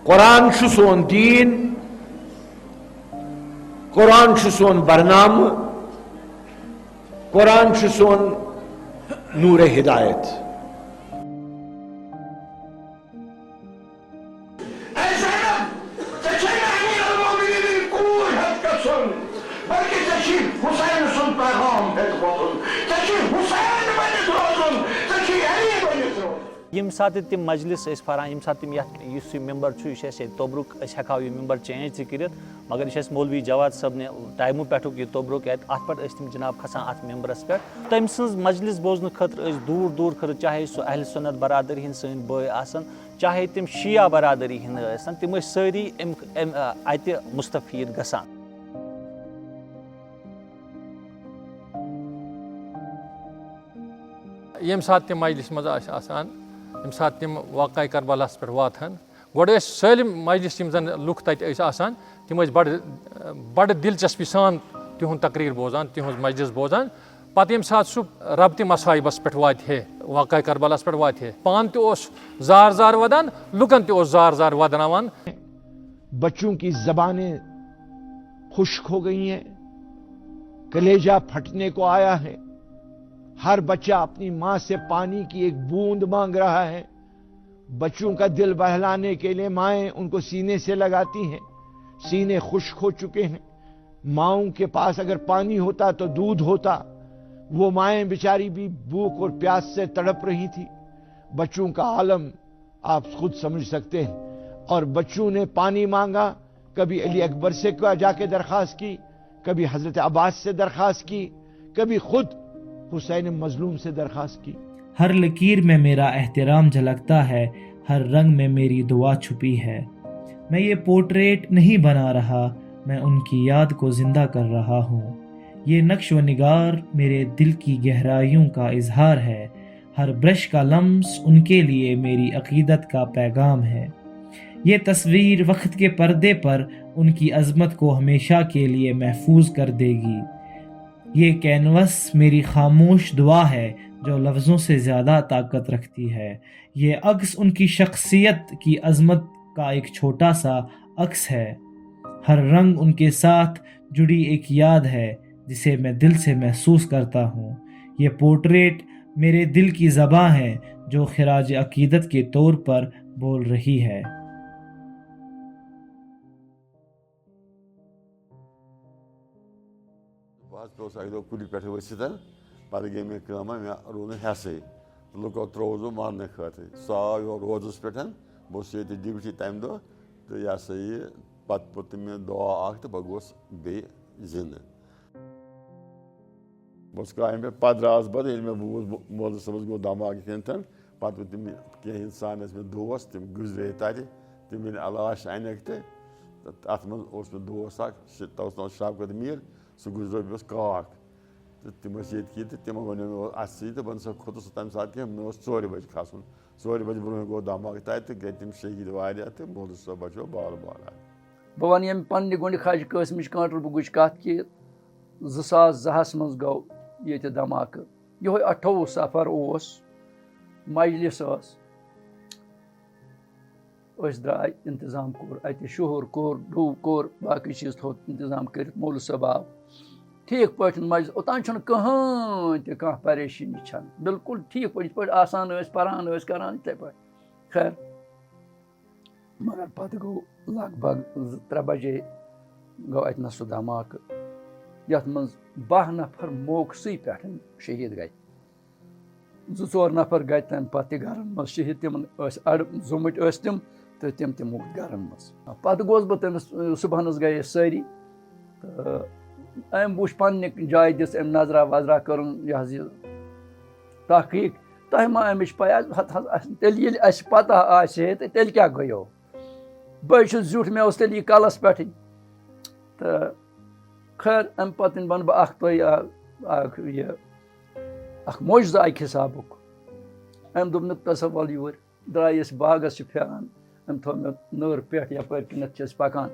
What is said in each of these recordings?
قرآن چھُ سون دین، قرآن چھُ سون برنامہ، قرآن چھُ سون نور ہدایت۔ یم سات تم مجلس پھران یم سات تم یہ ممبر توبرک ہکو یہ ممبر چینج ترت مگر یہ مولوی جواد صاحب نے ٹائمو پہ یہ توبرک ات پہ تم جناب کھسان ات ممبرس پہ تم سن مجلس بوزن خاطر دور دور خاطر چاہے سہ اہل سنت برادری ہند سن بھائی آسن چاہے تم شیعہ برادری ہند آسن تم ساری ات مستفید گسان۔ یم سات تم مجلس مز آسان یم سات تم واقعہ کربلاس پہ واتان گوڑ سالم مجلس یم زن لوک تت آسان تم بڑ دلچسپی سان تہند تقریر بوزان تہذ مجلس بوزان پتہ یم سات سہ ربطہ مصائبس پہ وات ہے واقعہ کربلاس پہ وات ہے پان تس زار زار ودان لکن تس زار زار ودناوان۔ بچوں کی زبانیں خشک ہو گئی ہیں، کلیجہ پھٹنے کو آیا ہے، ہر بچہ اپنی ماں سے پانی کی ایک بوند مانگ رہا ہے۔ بچوں کا دل بہلانے کے لیے مائیں ان کو سینے سے لگاتی ہیں، سینے خشک ہو چکے ہیں۔ ماؤں کے پاس اگر پانی ہوتا تو دودھ ہوتا، وہ مائیں بیچاری بھی بھوک اور پیاس سے تڑپ رہی تھی۔ بچوں کا عالم آپ خود سمجھ سکتے ہیں، اور بچوں نے پانی مانگا، کبھی علی اکبر سے جا کے درخواست کی، کبھی حضرت عباس سے درخواست کی، کبھی خود حسین مظلوم سے درخواست کی۔ ہر لکیر میں میرا احترام جھلکتا ہے، ہر رنگ میں میری دعا چھپی ہے۔ میں یہ پورٹریٹ نہیں بنا رہا، میں ان کی یاد کو زندہ کر رہا ہوں۔ یہ نقش و نگار میرے دل کی گہرائیوں کا اظہار ہے، ہر برش کا لمس ان کے لیے میری عقیدت کا پیغام ہے۔ یہ تصویر وقت کے پردے پر ان کی عظمت کو ہمیشہ کے لیے محفوظ کر دے گی۔ یہ کینوس میری خاموش دعا ہے جو لفظوں سے زیادہ طاقت رکھتی ہے۔ یہ عکس ان کی شخصیت کی عظمت کا ایک چھوٹا سا عکس ہے۔ ہر رنگ ان کے ساتھ جڑی ایک یاد ہے جسے میں دل سے محسوس کرتا ہوں۔ یہ پورٹریٹ میرے دل کی زباں ہے جو خراج عقیدت کے طور پر بول رہی ہے۔ پہ اک دہ کُلہِ پٮ۪ٹھ ؤسِتھ پتہٕ گٔے مےٚ کٲمہ مےٚ روٗد نہٕ ہٮ۪سٕے لُکو ترٛووُس بہٕ مرنہٕ خٲطرٕ سُہ آو یور روزَس پٮ۪ٹھ بہٕ اوسُس ییٚتہِ ڈِوٹی تَمہِ دۄہ تہٕ یہِ ہسا یہِ پتہٕ پوٚر مےٚ دۄہ اکھ تہٕ بہٕ گوٚوُس بیٚیہِ زِندٕ۔ بہٕ اوسُس کامہِ پٮ۪ٹھ پتہٕ درٛاس بہٕ ییٚلہِ مےٚ بوٗز مولوی صٲبَس گوٚو دٮ۪ماغ یِتھ کٔنٮ۪تھ پتہٕ وۄنۍ تِم کینٛہہ اِنسان ٲسۍ مےٚ دوس تِم گُزرے تَتہِ تِم ییٚلہِ لاش اَنٮ۪کھ تہٕ اَتھ منٛز اوس مےٚ دوس اکھ تَتھ اوس ناو شوکت میٖر سُہ گُزریو بیٚیہِ اوس کاک تہٕ تِم ٲسۍ ییٚتکی تہٕ تِمو ووٚنیو مےٚ اَتھ سۭتۍ تہٕ بہٕ نہ سا کھوٚتُس تَمہِ ساتہٕ کینٛہہ مےٚ اوس 4 بجہِ کھسُن 4 بجہِ برونٛہٕے گوٚو دٮ۪ماغ تَتہِ تہٕ گٔے تِم شہیٖد واریاہ تہٕ مولوی صٲب بچو بال بالا۔ بہٕ وَنہٕ ییٚمہِ پنٛنہِ گۄنٛڈِ خاجہِ قٲسمٕچ کانٹرٛبُکٕچ کَتھ کہِ 2002 منٛز گوٚو ییٚتہِ دھماکہٕ۔ یِہوٚے 28 صفر اوس، مجلس ٲس، أسۍ درٛاے اِنتظام کوٚر اَتہِ شُہُر کوٚر ڈوٗ کوٚر باقٕے چیٖز تھوٚو اِنتظام کٔرِتھ مولوی صٲب آو ٹھیٖک پٲٹھۍ مجلس اوٚتانۍ چھُنہٕ کٕہٕنۍ تہِ کانٛہہ پریشٲنی چھَنہٕ بالکل ٹھیٖک پٲٹھۍ یِتھ پٲٹھۍ آسان ٲسۍ پَران ٲسۍ کَران یِتھَے پٲٹھۍ خیر مگر پَتہٕ گوٚو لگ بگ 2-3 بجے گوٚو اَتہِ نَس سُہ دھماکہٕ یَتھ منٛز 12 نفر موقعسٕے پٮ۪ٹھ شہیٖد گٔے، 2-4 نفر گٔے تَمہِ پَتہٕ تہِ گَرَن منٛز شہیٖد تِمَن ٲسۍ اَڑٕ زُمٕتۍ ٲسۍ تِم تہٕ تِم موٗدۍ گَرَن منٛز۔ پَتہٕ گوس بہٕ تٔمِس صُبحنَس گٔے أسۍ سٲری تہٕ أمۍ وٕچھ پنٛنہِ جایہِ دِژ أمۍ نظرا وظرا کٔرٕن یہِ حظ یہِ تحقیٖق تۄہہِ ما اَمِچ پَے تیٚلہِ ییٚلہِ اَسہِ پَتہ آسہِ ہے تہٕ تیٚلہِ کیٛاہ گٔیو؟ بہٕ چھُس زیُٹھ مےٚ اوس تیٚلہِ یہِ کَلَس پٮ۪ٹھٕے تہٕ خیر اَمہِ پَتہٕ وَنہٕ بہٕ اَکھ تۄہہِ اَکھ معجزٕ اَکہِ حِسابُک۔ أمۍ دوٚپ نہٕ تہٕ سا وَل یوٗرۍ درٛاے أسۍ باغَس چھِ پھیران أمۍ تھوٚو مےٚ نٔر پٮ۪ٹھ یَپٲرۍ کِنٮ۪تھ چھِ أسۍ پَکان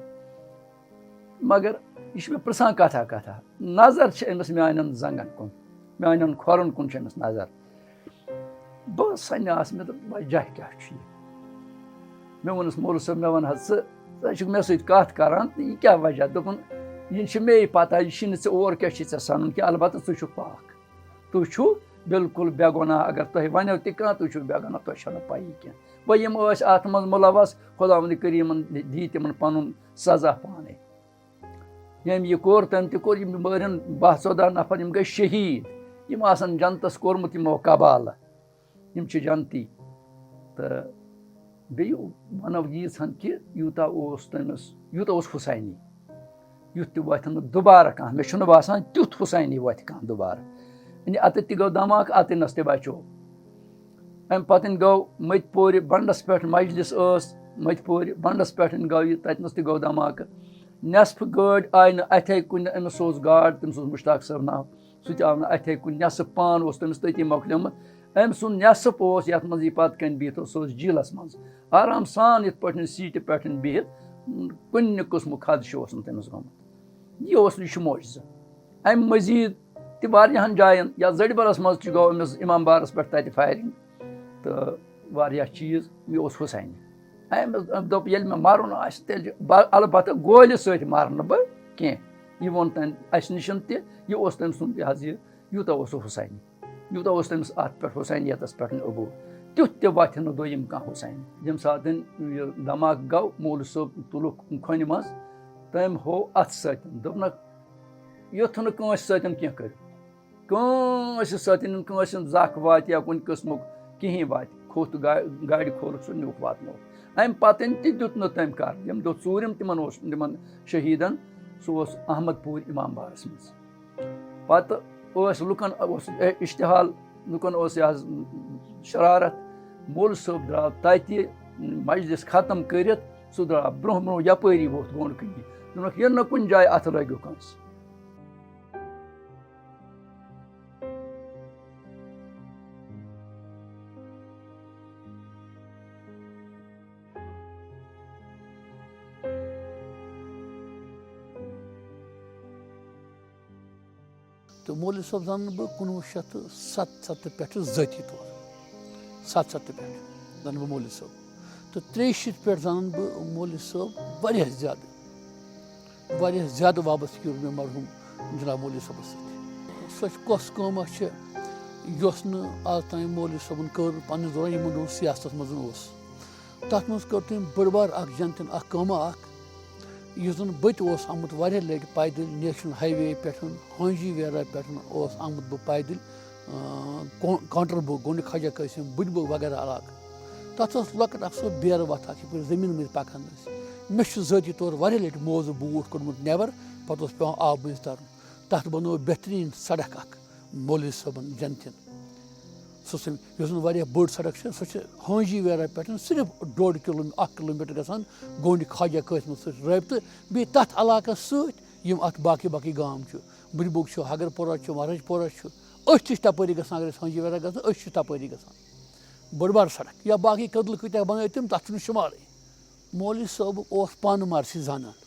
مگر یہِ چھُ مےٚ پِرٛژھان کَتھا نظر چھِ أمِس میٛانٮ۪ن زنٛگَن کُن میٛانٮ۪ن کھۄرَن کُن چھِ أمِس نظر۔ بہٕ سَنیٛاس مےٚ دوٚپ وجہ کیٛاہ چھُ یہِ؟ مےٚ ووٚنُس مولوی صٲب مےٚ وَن حظ ژٕ چھُکھ مےٚ سۭتۍ کَتھ کَران تہٕ یہِ کیٛاہ وجہ دوٚپُن یہِ چھِ مے پَتہ یہِ چھِنہٕ ژےٚ اور کیٛاہ چھِ ژےٚ سَنُن کینٛہہ البتہ ژٕ چھُکھ پاک تُہۍ چھُو بالکل بے گۄناہ اگر تۄہہِ وَنیو تہِ کانٛہہ تُہۍ چھُو بے گۄناہ تۄہہِ چھَو نہٕ پَیی کینٛہہ وۄنۍ یِم ٲسۍ اَتھ منٛز مُلوث خۄداوندِ کریٖمن دی تِمن پَنُن سزا پانے ییٚمۍ یہِ کوٚر تٔمۍ تہِ کوٚر یِم مٲرِن 12-14 نفر یِم گٔے شہیٖد یِم آسان جنتَس کوٚرمُت یِمو قبالہٕ یِم چھِ جنتی تہٕ بیٚیہِ وَنو ییٖژہن کہِ یوٗتاہ اوس تٔمِس یوٗتاہ اوس حُسینی یُتھ تہِ وۄتھِ نہٕ دُبارٕ کانٛہہ مےٚ چھُنہٕ باسان تیُتھ حُسینی وۄتھِ کانٛہہ دُبارٕ یعنی اَتٮ۪تھ تہِ گوٚو دھماکہٕ اَتٮ۪نَس تہِ بچو اَمہِ پَتہٕ گوٚو مٔتۍ پورِ بنٛڈَس پٮ۪ٹھ مجلِس ٲس مٔتۍ پورِ بنٛڈَس پٮ۪ٹھ گوٚو یہِ تَتِنَس تہِ گوٚو دھماکہٕ نٮ۪صفہٕ گٲڑۍ آیہِ نہٕ اَتھے کُنہِ أمِس اوس گاڈ تٔمِس اوس مُشتاق صٲب ناو سُہ تہِ آو نہٕ اَتھے کُنہِ نٮ۪صف پان اوس تٔمِس تٔتی مۄکلیومُت أمۍ سُنٛد نٮ۪صف اوس یَتھ منٛز یہِ پَتہٕ کَنۍ بِہِتھ اوس سُہ اوس جیٖلَس منٛز آرام سان یِتھ پٲٹھۍ سیٖٹہِ پٮ۪ٹھ بِہِتھ کُنہِ قٕسمُک خدشہٕ اوس نہٕ تٔمِس گوٚمُت یہِ چھُ معجزٕ اَمہِ مٔزیٖد تہِ واریاہَن جایَن یا زٔڈبَلَس منٛز تہِ گوٚو أمِس اِمام بارَس پٮ۪ٹھ تَتہِ فایرِنٛگ تہٕ واریاہ چیٖز یہِ اوس حُسینی أمۍ دوٚپ ییٚلہِ مےٚ مَرُن آسہِ تیٚلہِ البتہ گولہِ سۭتۍ مَرٕ نہٕ بہٕ کینٛہہ یہِ ووٚن تٔمۍ اَسہِ نِش تہِ یہِ اوس تٔمۍ سُنٛد یہِ حظ یہِ یوٗتاہ اوس سُہ حُسینی یوٗتاہ اوس تٔمِس اَتھ پٮ۪ٹھ حُسینیتَس پٮ۪ٹھ عبوٗر تیُتھ تہِ وۄتھِ نہٕ دوٚیِم کانٛہہ حُسینی ییٚمہِ ساتہٕ یہِ دھماکہٕ گوٚو مولوی صٲب تُلُکھ کھۄنہِ منٛز تٔمۍ ہوو اَتھٕ سۭتۍ دوٚپنَکھ یُتھ نہٕ کٲنٛسہِ سۭتۍ کینٛہہ کٔرِو کٲنٛسہِ سۭتۍ کٲنٛسہِ ہُنٛد زَکھ واتہِ یا کُنہِ قٕسمُک کِہیٖنۍ واتہِ کھوٚت گاڑِ کھولُکھ سُہ نیُک واتنووُکھ اَمہِ پَتہٕ تہِ دیُت نہٕ تٔمۍ کَر ییٚمہِ دۄہ ژوٗرِم تِمن شہیٖدَن سُہ اوس احمد پوٗر اِمام بارَس منٛز پَتہٕ ٲسۍ لُکَن اوس اِشتِحال لُکَن اوس یہِ حظ شرارت مولوی صٲب درٛاو تَتہِ مجلِس ختم کٔرِتھ سُہ درٛاو برونٛہہ برونٛہہ یَپٲری ووٚتھ گۄنٛڈ کِنی دوٚپنَکھ یہِ نہٕ کُنہِ جایہِ اَتھٕ لٲگِو کٲنٛسہِ تہٕ مولوی صٲب زانہٕ بہٕ 1977 پٮ۪ٹھٕ ذٲتی طور 77 پٮ۪ٹھ زانہٕ بہٕ مولوی صٲب تہٕ 63 پٮ۪ٹھ زانَن بہٕ مولوی صٲب واریاہ زیادٕ وابستگی روٗد مےٚ مرحوٗم جِناب مولوی صٲبَس سۭتۍ سۄ چھِ کۄس کٲم چھِ یۄس نہٕ آز تام مولوی صٲبَن کٔر پنٛنِس دوران یِمن دۄہَن سیاستَس منٛز اوس تَتھ منٛز کٔر تٔمۍ بٔڑ بار اَکھ جنتَن اَکھ کٲمہ اَکھ یُس زَن بہٕ تہِ اوس آمُت واریاہ لَٹہِ پیدٔلۍ نیشنَل ہاے وے پٮ۪ٹھ ہونجی ویرا پٮ۪ٹھ اوس آمُت بہٕ پیدٔلۍ کاونٹر بُک گۄنڈِ خواجہ قٲسِم بٕڈِ بُک وغیرہ علاقہٕ تَتھ ٲس لۄکٕٹ اَکھ سۄ بیرٕ وَتھ اَکھ یَپٲرۍ زٔمیٖن مٔنٛزۍ پَکان ٲسۍ مےٚ چھُ ذٲتی طور واریاہ لَٹہِ موزٕ بوٗٹھ کوٚڑمُت نٮ۪بر پَتہٕ اوس پٮ۪وان آبہٕ مٔنٛزۍ تَرُن تَتھ بَنٲو بہتریٖن سڑک اَکھ مولوی صٲبَن جنتٮ۪ن سۄ یۄس زَن واریاہ بٔڑ سڑک چھِ سۄ چھِ ہونجی ویرا پٮ۪ٹھ صرف 1.5 کِلوٗمیٖٹر گژھان گۄنڈِ خواجہ قٲسمَس سۭتۍ رٲبطہٕ بیٚیہِ تَتھ علاقَس سۭتۍ یِم اَتھ باقٕے گام چھِ بٕڈِ بُک چھُ ہگر پورہ چھُ مہراج پورہ چھُ أسۍ تہِ چھِ تَپٲری گژھان اگر أسۍ ہونجی ویرا گژھو أسۍ چھِ تَپٲری گژھان بٔڑ بار سڑک یا باقٕے کٔدلہٕ کۭتیاہ بَنٲے تِم تَتھ چھُنہٕ شُمارٕے مولوی صٲب اوس پانہٕ مرثی زانان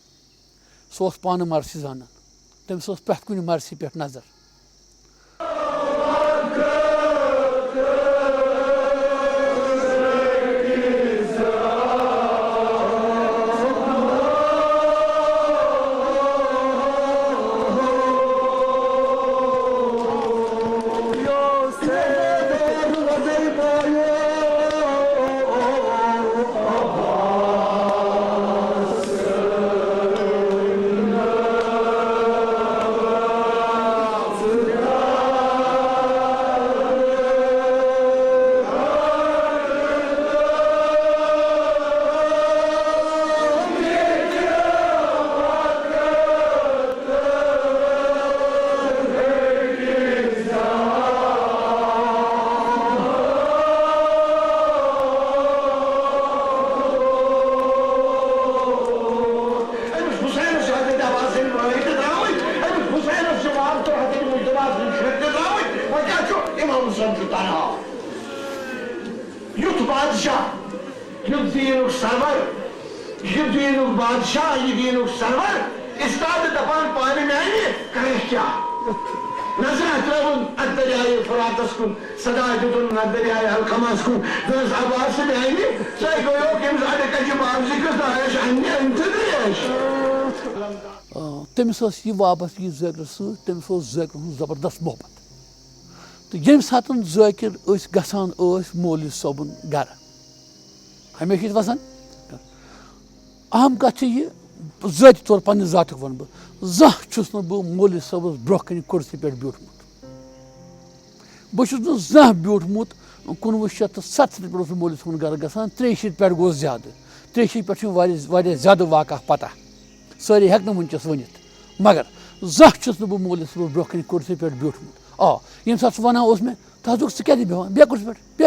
سُہ اوس پانہٕ مرثی زانان تٔمِس ٲس پرٛٮ۪تھ کُنہِ مرثی پٮ۪ٹھ نظر سدا دِتُن دٔریاے القمس کُن دٔہِس عباس میانہِ سۄے گٔیو کٔمِس تٔمِس ٲس یہِ وابستگی ذٲکرَس سۭتۍ تٔمِس اوس ذٲکرَس ہُنٛد زبردست محبت تہٕ ییٚمہِ ساتہٕ ذٲکِر ٲسۍ گژھان ٲسۍ مولوی صٲبُن گرٕ ہمیشہِ ٲسۍ وَسان اہم کَتھ چھِ یہِ ذٲتی طور پنٛنہِ ذاتُک وَنہٕ بہٕ زانٛہہ چھُس نہٕ بہٕ مولوی صٲبَس برونٛہہ کَنہِ کُرسی پٮ۪ٹھ بیوٗٹھمُت بہٕ چھُس نہٕ زانٛہہ بیوٗٹھمُت 1967 پٮ۪ٹھ اوسُس بہٕ مولوی صٲبُن گرٕ گژھان 63 پٮ۪ٹھ گوٚو زیادٕ 63 پٮ۪ٹھ چھُ واریاہ زیادٕ واقعہ پتہ سٲری ہٮ۪کہٕ نہٕ وٕنکٮ۪س ؤنِتھ مگر زانٛہہ چھُس نہٕ بہٕ مولوی صٲبَس برونٛہہ کَنہِ کُرسی پٮ۪ٹھ بیوٗٹھمُت ییٚمہِ ساتہٕ سُہ وَنان اوس مےٚ تَتھ دوٚپُکھ ژٕ کیٛازِ بیٚہوان بیٚہہ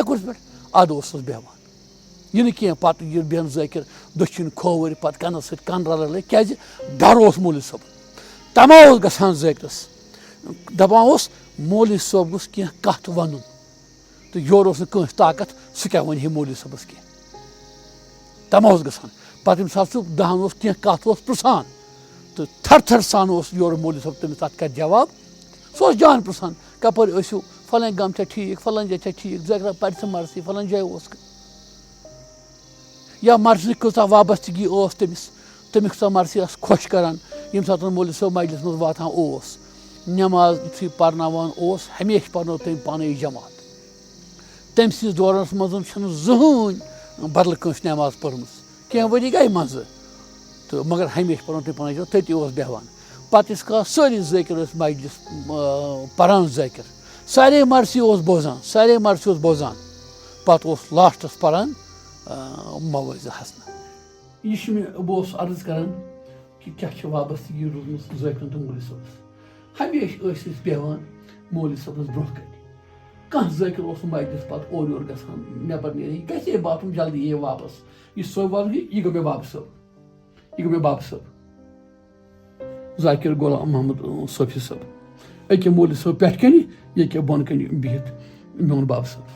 کُرسی پٮ۪ٹھ اَدٕ اوسُس بیٚہوان یہِ نہٕ کینٛہہ پَتہٕ ییٚلہِ بیٚہن ذٲکِر دٔچھِنۍ کھووٕرۍ پَتہٕ کَنَس سۭتۍ کَن رَلٲے کیٛازِ ڈَر اوس مولوی صٲبُن تَما اوس گژھان ذٲکرَس دَپان اوس مولوی صٲب گوٚژھ کینٛہہ کَتھ وَنُن تہٕ یورٕ اوس نہٕ کٲنٛسہِ طاقت سُہ کیٛاہ وَنہِ ہے مولوی صٲبَس کینٛہہ تَما اوس گژھان پَتہٕ ییٚمہِ ساتہٕ سُہ دَہَن اوس کینٛہہ کَتھ اوس پِرٛژھان تہٕ تھر سان اوس یورٕ مولوی صٲب تٔمِس تَتھ کَرِ جواب سُہ اوس جان پِرٛژھان کَپٲرۍ ٲسِو فلٲنۍ گام چھا ٹھیٖک فلٲنۍ جاے چھا ٹھیٖک ذٲکرا پَرِ ژٕ مرثی فلٲنۍ جایہِ اوس یا مرثی کۭژاہ وابستگی ٲس تٔمِس کۭژاہ مرثی ٲس خۄش کَران ییٚمہِ ساتہٕ مولوی صٲب مجلِس منٛز واتان اوس نٮ۪ماز یُتھُے پَرناوان اوس ہمیشہِ پَرنو تٔمۍ پانے جماعت تٔمۍ سٕنٛدِس دورَس منٛز چھَنہٕ زٕہٕنۍ بدلہٕ کٲنٛسہِ نٮ۪ماز پٔرمٕژ کینٛہہ ؤری گٔے منٛزٕ تہٕ مگر ہمیشہِ پَرنو تٔمۍ پانے جماعت تٔتی اوس بیٚہوان پَتہٕ یِژھ کال سٲری ذٲکِر ٲسۍ مجلِس پَران ذٲکِر سارے مرثی اوس بوزان پَتہٕ اوس لاسٹَس پَران موعظہ حسنہ یہِ چھُ مےٚ بہٕ اوسُس عرض کَران کہِ کیٛاہ چھِ وابستگی روٗزمٕژ ذٲکرَن تہٕ مولوی صٲبَس ہمیشہِ ٲسۍ أسۍ بیٚہوان مولوی صٲبَس برونٛہہ کَنہِ کانٛہہ ذٲکِر اوس نہٕ مجلِس پَتہٕ اورٕ یورٕ گژھان نٮ۪بر نیرِ یہِ گژھِ ہے باتھ روٗم جلدی یی واپَس یہِ صٲب وَنہِ یہِ گوٚو مےٚ بابہٕ صٲب ذاکِر غلام محمد صوفی صٲب أکیٛاہ مولوی صٲب پٮ۪ٹھٕ کَنہِ ییٚکیٛاہ بۄنہٕ کَنہِ بِہِتھ میون بابہٕ صٲب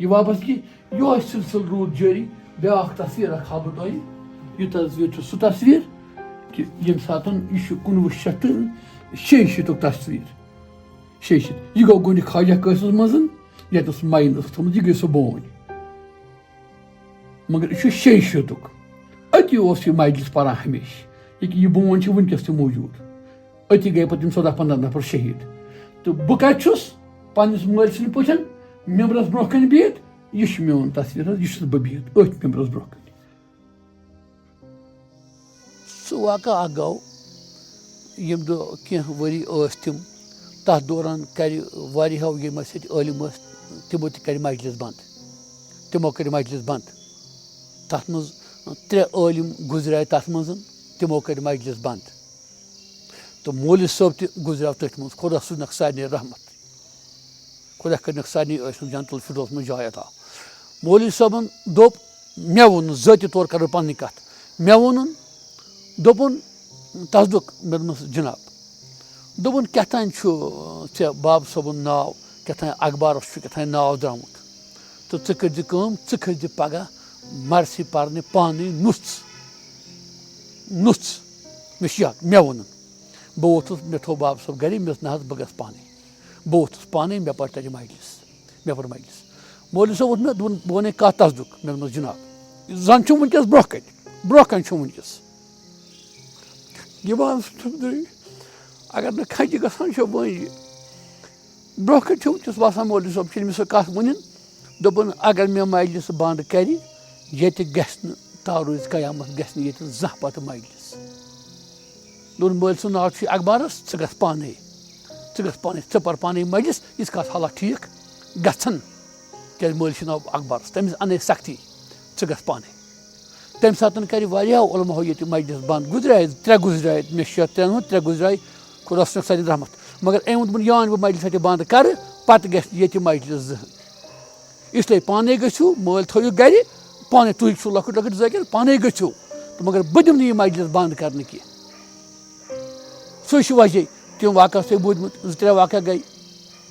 یہِ وابستگی یِہوے سِلسِلہٕ روٗد جٲری بیٛاکھ تصویٖر اَکھ ہاو بہٕ تۄہہِ یہِ تصویٖر چھُ سُہ تصویٖر کہِ ییٚمہِ ساتہٕ یہِ چھُ 1986 تصویٖر 86 یہِ گوٚو گۄڈنیُک خواجہ قٲسِمَس منٛز ییٚتَس مایِن ٲس تھٲومٕژ یہِ گٔے سۄ بونۍ مگر یہِ چھُ 86 أتی اوس یہِ مجلِس پَران ہمیشہِ ییٚکیٛاہ یہِ بونۍ چھِ وٕنکٮ۪س تہِ موٗجوٗد أتی گٔے پَتہٕ یِم 14-15 نفر شہیٖد تہٕ بہٕ کَتہِ چھُس پنٛنِس مٲلۍ سٕنٛدۍ پٲٹھۍ مٮ۪مبرَس برونٛہہ کَنہِ بِہِتھ یہِ چھُ میون تصویٖر حظ یہِ چھُس بہٕ بِہِتھ أتھۍ مٮ۪مبرَس برونٛہہ کَنہِ سُہ واقعہ اَکھ گوٚو ییٚمہِ دۄہ کینٛہہ ؤری ٲسۍ تِم تَتھ دوران کَرِ واریاہو یِم اَسہِ ییٚتہِ عٲلِم ٲسۍ تِمو تہِ کَرِ مجلِس بنٛد تَتھ منٛز 3 عٲلِم گُزریٛاے تَتھ منٛز تِمو کٔرۍ مجلِس بنٛد تہٕ مولوی صٲب تہِ گُزریٛاو تٔتھۍ منٛز خۄدا سوٗزنَکھ سارنٕے رحمت خۄدا کٔرنَکھ سارنٕے ٲسۍ جنتُ الفردوس منٛز جاے عطا مولوی صٲبَن دوٚپ مےٚ ووٚنُن ذٲتی طور کَرٕ بہٕ پنٛنٕے کَتھ مےٚ ووٚنُن دوٚپُن تَس دوٚپ مےٚ دوٚپمَس جِناب دوٚپُن کیٛاہ تام چھُ ژےٚ بابہٕ صٲبُن ناو کیٛاہ تام اخبارَس چھُ کیٛاہ تام ناو درٛامُت تہٕ ژٕ کٔرۍزِ کٲم ژٕ کھٔسۍ زِ پَگاہ مرثی پَرنہِ پانَے نُژ مےٚ چھُ یاد مےٚ ووٚنُن بہٕ ووٚتھُس مےٚ تھوٚو بابہٕ صٲب گَرِ مےٚ دوٚپ نہ حظ بہٕ گژھٕ پانَے بہٕ ووٚتھُس پانَے مےٚ پَر تَتہِ مجلِس مولوی صٲب ووٚن مےٚ دوٚپُن بہٕ وَنے کَتھ تصدُق مےٚ دوٚپمَس جِناب زَن چھُم وٕنکٮ۪س برونٛہہ کَنہِ چھُم وٕنکٮ۪س یِوان اگر نہٕ کھَنٛجہِ گژھان چھو بٲنی برونٛہہ کَنہِ چھُ وٕنکٮ۪س باسان مولوی صٲب چھِ أمِس سۄ کَتھ ؤنِن دوٚپُن اگر مےٚ مجلِس بنٛد کَرِ ییٚتہِ گژھِ نہٕ تاروٗز قیامت گژھِ نہٕ ییٚتہِ زانٛہہ پَتہٕ مجلِس دوٚپُن مٲلۍ سُنٛد ناو چھُے اخبارَس ژٕ گژھ پانَے ژٕ پَر پانَے مجلِس ییٖتِس کالَس حالات ٹھیٖک گژھن کیٛازِ مٲلۍ چھُ ناو اخبارَس تٔمِس اَنَے سختی ژٕ گژھ پانَے تَمہِ ساتہٕ کَرِ واریاہو علماہو ییٚتہِ مجلِس بنٛد گُزریٛاے 3 گُزریٛاے مےٚ چھُ یَتھ 3 3 گُزریٛاے خۄدا صٲبُن سارنٕے رحمت مگر أمۍ ووٚن دوٚپُن یہِ اَن بہٕ مجلِس اَتہِ بنٛد کَرٕ پَتہٕ گژھِ ییٚتہِ مجلِس زٕہٕنۍ اِسلیے پانَے گٔژھِو مٲلۍ تھٲیِو گَرِ پانَے تُہۍ چھُو لۄکٕٹۍ ذٲکِر پانَے گٔژھِو تہٕ مگر بہٕ دِمہٕ نہٕ یہِ مجلِس بنٛد کَرنہٕ کینٛہہ سُے چھُ وجہ تِم واقعہ چھُ تۄہہِ بوٗزمُت 2-3 واقعہ گٔے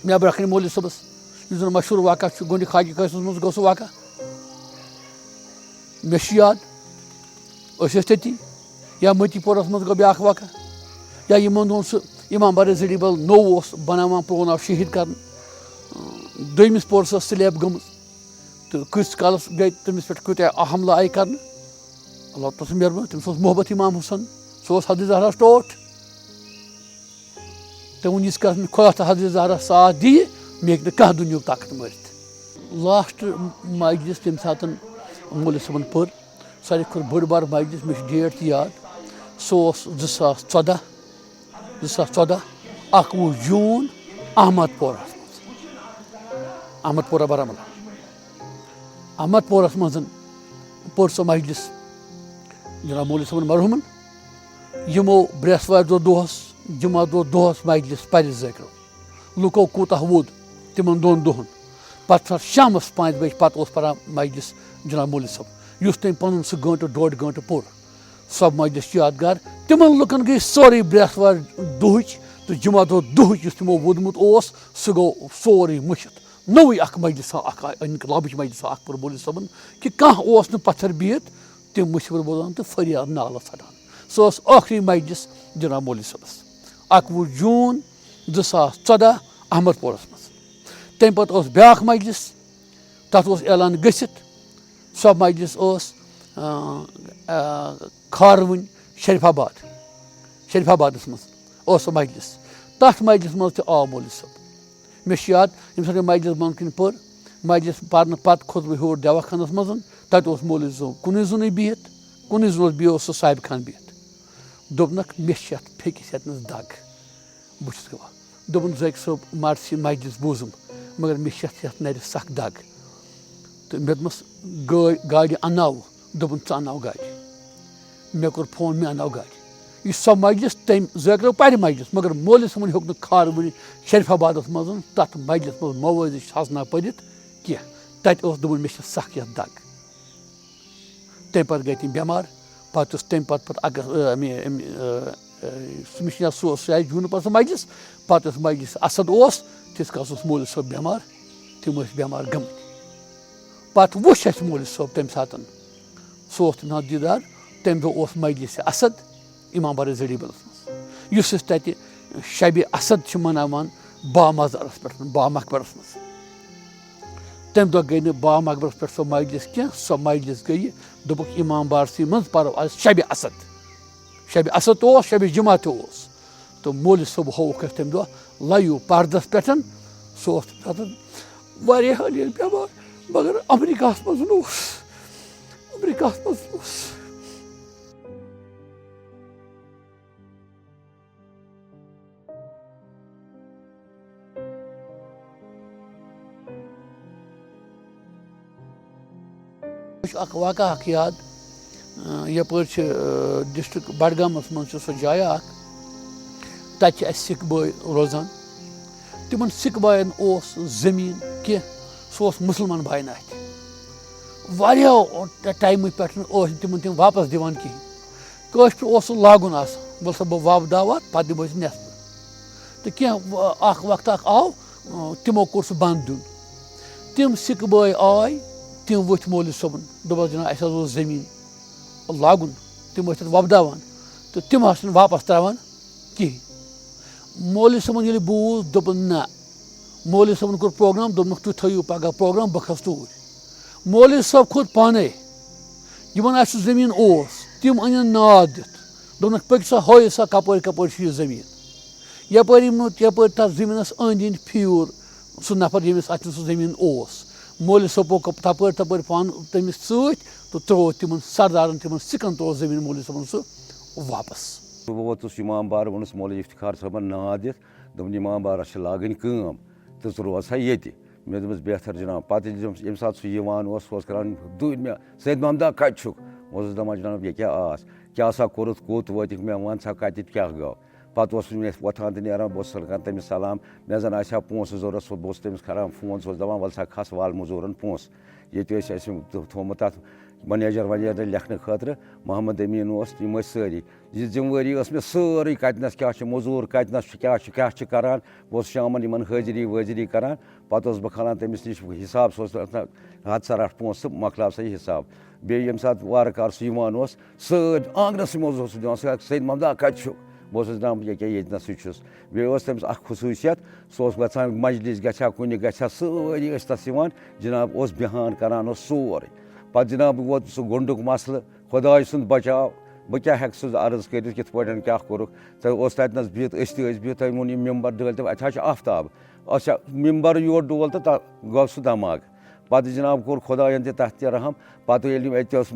مےٚ برونٛہہ کَنہِ مولوی صٲبَس یُس زَن مشہوٗر واقعہ چھُ گۄڈنیُک خواجہ قٲسِمَس منٛز گوٚو سُہ واقعہ مےٚ چھُ یاد أسۍ ٲسۍ تٔتی یا مٔتی پورَس منٛز گوٚو بیٛاکھ واقعہ یا یِمن دۄہَن سُہ اِمام برادٔری بل نوٚو اوس بَناوان پرٛون آو شہیٖد کَرنہٕ دوٚیمِس پورَس ٲس سلیب گٔمٕژ تہٕ کۭتِس کالَس گٔے تٔمِس پٮ۪ٹھ کۭتیاہ حملہٕ آیہِ کَرنہٕ اللہ تعالیٰ سٕنٛز مہربٲنی تٔمِس اوس محبت اِمام حسن سُہ اوس حضرت زہرا ٹوٹھ تٔمۍ ووٚن یِژھ کَتھ خۄدا تہٕ حضرت زہرا ساتھ دِیہِ مےٚ ہیٚکہِ نہٕ کانٛہہ دُنیُہُک طاقت مٲرِتھ لاسٹ مجلس تَمہِ ساتہٕ مولوی صٲبن پٔر ساروی کھۄتہٕ بٔڑ بار مجلس مےٚ چھُ ڈیٹ تہِ یاد سُہ اوس 2014 21 جوٗن احمد پورہس منٛز احمد پورہ بارہمولہ احمد پورہس منٛز پٔر سۄ مجلس جناب مولوی صٲبن مرحوٗمن یِمو برٛٮ۪سوارِ دۄہ دۄہس جمعہ دۄہ دۄہس مجلس پرِ ذٲکرو لُکو کوٗتاہ ووٚد تِمن دۄن دۄہن پتہٕ شامس 5 بجہِ پتہٕ اوس پران مجلس جناب مولوی صٲب یُس تٔمۍ پنُن سُہ گٲنٛٹہٕ 1.5 گٲنٛٹہٕ پوٚر سۄ مجلس چھِ یادگار تِمن لُکن گٔے سورُے برٛٮ۪سوارِ دۄہٕچ تہٕ جمعہ دۄہ دۄہٕچ یُس تِمو ووٚدمُت اوس سُہ گوٚو سورُے مٔشِتھ نوٚوُے اکھ مجلسا اکھ انقلابٕچ مجلسا اکھ پوٚر مولوی صٲبن کہِ کانٛہہ اوس نہٕ پتھر بِہِتھ تِم مُشوَر بوزان تہٕ فریاد نالہٕ ژھٹان سۄ ٲس ٲخری مجلس جناب مولوی صٲبس 21 جوٗن 2014 احمد پورس منٛز تمہِ پتہٕ اوس بیٛاکھ مجلس تتھ اوس اعلان گٔژھِتھ سۄ مجلس ٲس کھاروٕنۍ شریف آبادس منٛز ٲس سۄ مجلس تتھ مجلس منٛز تہِ آو مولوی صٲب مےٚ چھُ یاد ییٚمہِ ساتہٕ مےٚ مجلس بۄن کِنۍ پٔر مجلس پرنہٕ پتہٕ کھوٚت بہٕ ہیوٚر دوا خانس منٛز تتہِ اوس مولوی صٲب کُنُے زوٚنُے بِہِتھ کُنُے زوٚن بیٚیہِ اوس سُہ صاحب خان بِہِتھ دوٚپنکھ مےٚ چھِ یتھ پھیٚکِس یتنس دگ بہٕ چھُس گوان دوٚپُن ذٲکر صٲب مرسی مجلس بوٗزُم مگر مےٚ چھِ یتھ نرِ سخ دگ تہٕ مےٚ دوٚپمس گاڑِ انناوٕ دوٚپُن ژٕ انناو گاڑِ مےٚ کوٚر فون مےٚ انناو گاڑِ یہِ سۄ مجلس تٔمۍ ذٲکرو پرِ مجلس مگر مولوی صٲبن ہیوٚک نہٕ کھاروٕنۍ شریف آبادس منٛز تتھ مجلس منٛز موٲزی سازنا پٔرِتھ کینٛہہ تتہِ اوس دوٚپُن مےٚ چھِ سخ یتھ دگ تمہِ پتہٕ گٔے تِم بٮ۪مار پتہٕ اوس تمہِ پتہٕ مےٚ چھُ یاد سُہ اوس سُہ جوٗنہٕ پتہٕ سُہ مجلس پتہٕ اوس مجلس اسد اوس تیٖتِس کالس اوس مولوی صٲب بٮ۪مار تِم ٲسۍ بٮ۪مار گٔمٕتۍ پتہٕ وٕچھ اسہِ مولوی صٲب تمہِ ساتہٕ سُہ اوس تمہِ ساتہٕ دیٖدار تمہِ دۄہ اوس مجلس اسد امام بارا زڑی بلس منٛز یُس أسۍ تتہِ شبِ اسد چھِ مناوان با مزارس پٮ۪ٹھ با مقبرس منٛز تمہِ دۄہ گٔے نہٕ با مقبرس پٮ۪ٹھ سۄ مجلس کینٛہہ سۄ مجلس گٔیہِ دوٚپُکھ امام بارسٕے منٛز پرو آز شبِ اسد تہِ اوس شبِ جمعہ تہِ اوس تہٕ مولوی صٲب ہووُکھ اَسہِ تمہِ دۄہ لایِو پردس پٮ۪ٹھ سُہ اوس تمہِ ساتہٕ واریاہ حٲلیل بٮ۪مار مگر امریکاہس منٛز اوس مےٚ چھُ اکھ واقعہ اکھ یاد یپٲرۍ چھِ ڈسٹرک بڈگامس منٛز چھِ سۄ جاے اکھ تتہِ چھِ اسہِ سِکھ بٲے روزان تِمن سِکھ باین اوس زٔمیٖن کینٛہہ سُہ اوس مُسلمان باین اتھِ واریاہو ٹایمہٕ پٮ۪ٹھ ٲسۍ تِمن تِم واپس دِوان کِہینۍ کٲشر اوس سُہ لاگُن آسان وۄلہٕ سا بہٕ وۄپداو اتھ پتہٕ دِمو أسۍ نٮ۪صفہٕ تہٕ کینٛہہ اکھ وقتہ اکھ آو تِمو کوٚر سُہ بنٛد دیُن تِم سِکھ بٲے آے تِم ؤتھۍ مولوی صٲبن دوٚپس جناب اسہِ حظ اوس زٔمیٖن لاگُن تِم ٲسۍ تتھ وۄپداوان تہٕ تِم آسہٕ نہٕ واپس تراوان کِہینۍ مولوی صٲبن ییٚلہِ بوٗز دوٚپُن نہ مولوی صٲبن کوٚر پروگرام دوٚپنکھ تُہۍ تھٲیِو پگہہ پروگرام بہٕ کھسہٕ توٗرۍ مولوی صٲب کھوٚت پانے یِمن اسہِ سُہ زٔمیٖن اوس تِم أنِن ناد دِتھ دوٚپنکھ پٔکِو سا ہٲیِو سا کپٲرۍ کپٲرۍ چھُ یہِ زٔمیٖن یپٲرۍ تتھ زٔمیٖنس أنٛدۍ أنٛدۍ پھیوٗر سُہ نفر ییٚمِس اتھِ سُہ زٔمیٖن اوس مولوی صٲب پوٚک تپٲرۍ پانہٕ تٔمِس سۭتۍ تہٕ ترٛوو تِمن سردارن تِمن سِکن ترٛوو زٔمیٖن مولوی صٲبن سُہ واپس بہٕ ووتُس اِمام بار ووٚنُس مولوی افتخار صٲبن ناد دِتھ دوٚپُن اِمام بارس چھِ لاگٕنۍ کٲم تہٕ ژٕ روز سا ییٚتہِ مےٚ دوٚپمس بہتر جناب پتہٕ ییٚمہِ ساتہٕ سُہ یِوان اوس سُہ اوس کران دوٗرِ مےٚ سید محمدا کتہِ چھُکھ بہٕ اوسُس دپان جناب یہِ کیٛاہ آس کیٛاہ سا کوٚرُتھ کوٚت وٲتِکھ مےٚ وَن سا کتٮ۪تھ کیٛاہ گوٚو پتہٕ اوسُس مےٚ وۄتھان تہٕ نیران بہٕ اوسُس کران تٔمِس سلام مےٚ زن آسہِ ہا پونٛسہٕ ضروٗرت سُہ بہٕ اوسُس تٔمِس کران فون سُہ اوس دپان وَلہٕ سا کھس وال مٔزوٗرن پونٛسہٕ ییٚتہِ ٲسۍ اَسہِ تھوٚمُت تتھ منیجر لیکھنہٕ خٲطرٕ محمد امیٖن اوس یِم ٲسۍ سٲری یہِ ذِمہٕ وٲری ٲس مےٚ سٲرٕے کتنس کیٛاہ چھُ موٚزوٗر کتنس چھُ کیٛاہ چھِ کران بہٕ اوسُس شامن یِمن حٲضری وٲضری کران پتہٕ اوسُس بہٕ کھالان تٔمِس نِش حِساب سُہ اوس ہتھ سا رٹھ پونٛسہٕ مۄکلاو سا یہِ حِساب بیٚیہِ ییٚمہِ ساتہٕ وارٕ کارٕ سُہ یِوان اوس سٲرۍ آنٛگنسٕے منٛز اوس سُہ دِوان سُہ سید محمدا کتہِ چھُکھ بہٕ اوسُس دپان ییٚکیٛاہ ییٚتہِ نسٕے چھُس بیٚیہِ اوس تٔمِس اکھ خصوٗصیت سُہ اوس گژھان مجلس گژھِ ہا کُنہِ گژھِ ہا سٲری ٲسۍ تس یِوان جناب اوس بیٚہان کران اوس سورُے پتہٕ جناب ووت سُہ گۄنٛڈُک مسلہٕ خداے سُنٛد بچاو بہٕ کیٛاہ ہٮ۪کہٕ سُہ عرض کٔرِتھ کِتھ پٲٹھۍ کیٛاہ کوٚرُکھ ژےٚ اوس تَتِنَس بِہِتھ أسۍ تہِ ٲسۍ بِہِتھ تۄہہِ ووٚن یہِ مِمبر ڈٲلۍ تہٕ اَتہِ حظ چھُ آفتاب اچھا مِمبر یور ڈول تہٕ تَتھ گوٚو سُہ دھماکہٕ پَتہٕ جِناب کوٚر خۄدایَن تہِ تَتھ تہِ رحم پَتہٕ ییٚلہِ یِم اَتہِ اوس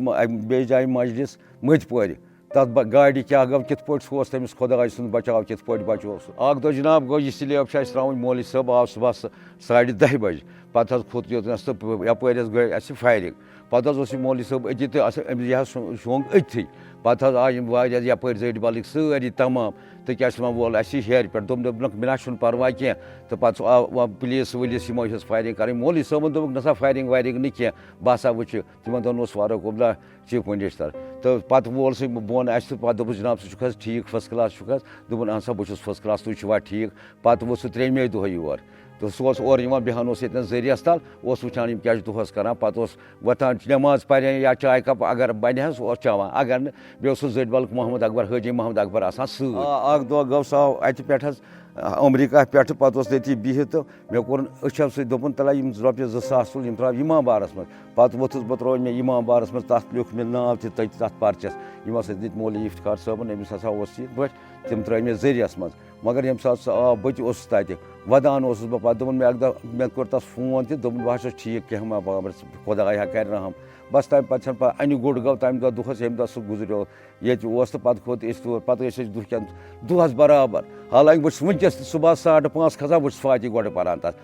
بیٚیہِ جایہِ مجلِس مٔتۍ پورِ تَتھ گاڑِ کیٛاہ گوٚو کِتھ پٲٹھۍ سُہ اوس تٔمِس خۄداے سُنٛد بچاو کِتھ پٲٹھۍ بچوو سُہ اکھ دۄہ جِناب گوٚو یہِ سِلیب چھِ اَسہِ ترٛاوٕنۍ مولوی صٲب آو صُبحس 10:30 بجہِ پَتہٕ حظ کھوٚت یوٚتنَس تہٕ یَپٲرۍ حظ گٔے اَسہِ فایرِنٛگ پَتہٕ حظ اوس یہِ مولوی صٲب أتی تہٕ أمِس یہِ حظ شۄنٛگ أتتھٕے پَتہٕ حظ آے یِم واریاہ یَپٲرۍ زٔٹۍ بَلٕکۍ سٲری تمام تہٕ کیٛاہ چھِ وَنان وول اَسہِ یہِ ہیرِ پٮ۪ٹھ دوٚپنَکھ مےٚ نہ چھُنہٕ پَرواے کینٛہہ تہٕ پَتہٕ سُہ آو پُلیٖس وُلیٖس یِمو چھَس فایرِنٛگ کَرٕنۍ مولوی صٲبَن دوٚپُکھ نہ سا فایرِنٛگ وایرِنٛگ نہٕ کینٛہہ بہٕ ہسا وٕچھِ تِمن دۄہن اوس فاروق عبداللہ چیٖف مٔنِسٹر تہٕ پَتہٕ وول سُہ بۄن اَسہِ تہٕ پَتہٕ دوٚپُس جِناب ژٕ چھُکھ حظ ٹھیٖک فٔسٹ کلاس چھُکھ حظ دوٚپُن اہن سا بہٕ چھُس فٔسٹ کلاس تُہۍ چھِوا ٹھیٖک پَتہٕ ووت سُہ 3مے دۄہ یور تہٕ سُہ اوس اورٕ یِوان بیٚہوان اوس ییٚتٮ۪ن ذٔریعس تل اوس وٕچھان یِم کیٛاہ چھِ دۄہَس کَران پَتہٕ اوس وۄتھان نٮ۪ماز پَرے یا چاے کَپ اگر بَنہِ ہا سُہ اوس چٮ۪وان اگر نہٕ بیٚیہِ اوس سُہ زٔٹۍ بَلُک محمد اکبر حٲجی محمد اکبر آسان سۭتۍ اکھ دۄہ گوٚو سُہ آو اَتہِ پٮ۪ٹھ حظ امریکہ پٮ۪ٹھٕ پَتہٕ اوس تٔتی بِہِتھ تہٕ مےٚ کوٚرُن أچھو سۭتۍ دوٚپُن تَلہ یِم رۄپیہِ 2,000 تُل یِم ترٛاو اِمام بارَس منٛز پَتہٕ ووٚتھُس بہٕ ترٛوو مےٚ اِمام بارَس منٛز تَتھ لیوٚکھ مےٚ ناو تہِ تٔتۍ تَتھ پَرچَس یِم ہسا دِتۍ مولوی افتخار صٲبَن أمِس ہسا اوس یِتھ پٲٹھۍ تِم ترٛٲے مےٚ ذٔریعس منٛز مگر ییٚمہِ ساتہٕ سُہ آو بہٕ تہِ اوسُس تَتہِ وَدان اوسُس بہٕ پَتہٕ دوٚپُن مےٚ اَکہِ دۄہ مےٚ کوٚر تَس فون تہِ دوٚپُن بہٕ حظ چھُس ٹھیٖک کینٛہہ ما بابر خۄداے ہا کَرِ رحم بَس تَمہِ پَتہٕ چھَنہٕ پَتہٕ اَنہِ گوٚٹ گوٚو تَمہِ دۄہ دۄہَس ییٚمہِ دۄہ سُہ گُزریو ییٚتہِ اوس تہٕ پَتہٕ کھوٚت أسۍ تور پَتہٕ ٲسۍ أسۍ دُہکٮ۪ن دۄہَس برابر حالانکہِ بہٕ چھُس وٕنکٮ۪س تہِ صُبحس 5:30 کھسان بہٕ چھُس فاتح گۄڈٕ پَران تَتھ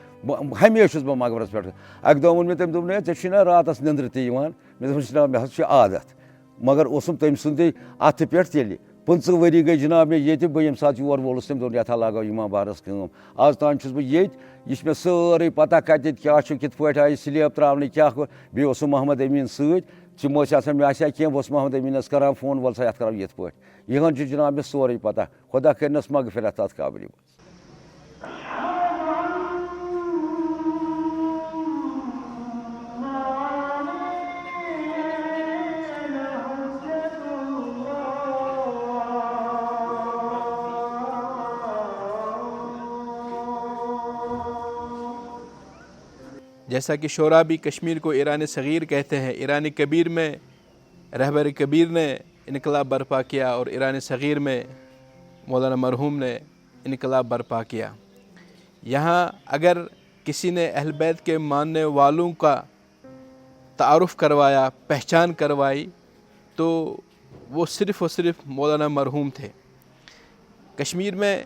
ہمیشہِ چھُس بہٕ مقبرَس پٮ۪ٹھ اَکہِ دۄہ ووٚن مےٚ تٔمۍ دوٚپُن ہے ژےٚ چھُے نہ راتَس نیٚنٛدرٕ تہِ یِوان مےٚ دوٚپُس جِناب مےٚ حظ چھُ عادت مگر اوسُم تٔمۍ سُنٛدٕے اَتھٕ پٮ۪ٹھ تیٚلہِ 15 ؤری گٔے جِناب مےٚ ییٚتہِ بہٕ ییٚمہِ ساتہٕ یور وولُس تٔمۍ دوٚپ یَتھ ہا لاگو اِمام بارَس کٲم آز تام چھُس بہٕ ییٚتہِ یہِ چھِ مےٚ سٲرٕے پَتہ کَتٮ۪تھ کیٛاہ چھُ کِتھ پٲٹھۍ آیہِ سِلیب ترٛاونہٕ کیٛاہ کوٚر بیٚیہِ اوس سُہ محمد امیٖن سۭتۍ تِم ٲسۍ آسان مےٚ آسہِ ہا کینٛہہ بہٕ اوسُس محمد امیٖنَس کَران فون وَل سا یَتھ کَرو یِتھ پٲٹھۍ یِہَن چھُ جِناب مےٚ سورُے پَتہ خۄدا کٔرنَس مغفرت تَتھ قبرِ منٛز جیسا کہ شعراء بھی کشمیر کو ایران صغیر کہتے ہیں ایران کبیر میں رہبر کبیر نے انقلاب برپا کیا اور ایران صغیر میں مولانا مرحوم نے انقلاب برپا کیا یہاں اگر کسی نے اہل بیت کے ماننے والوں کا تعارف کروایا پہچان کروائی تو وہ صرف اور صرف مولانا مرحوم تھے کشمیر میں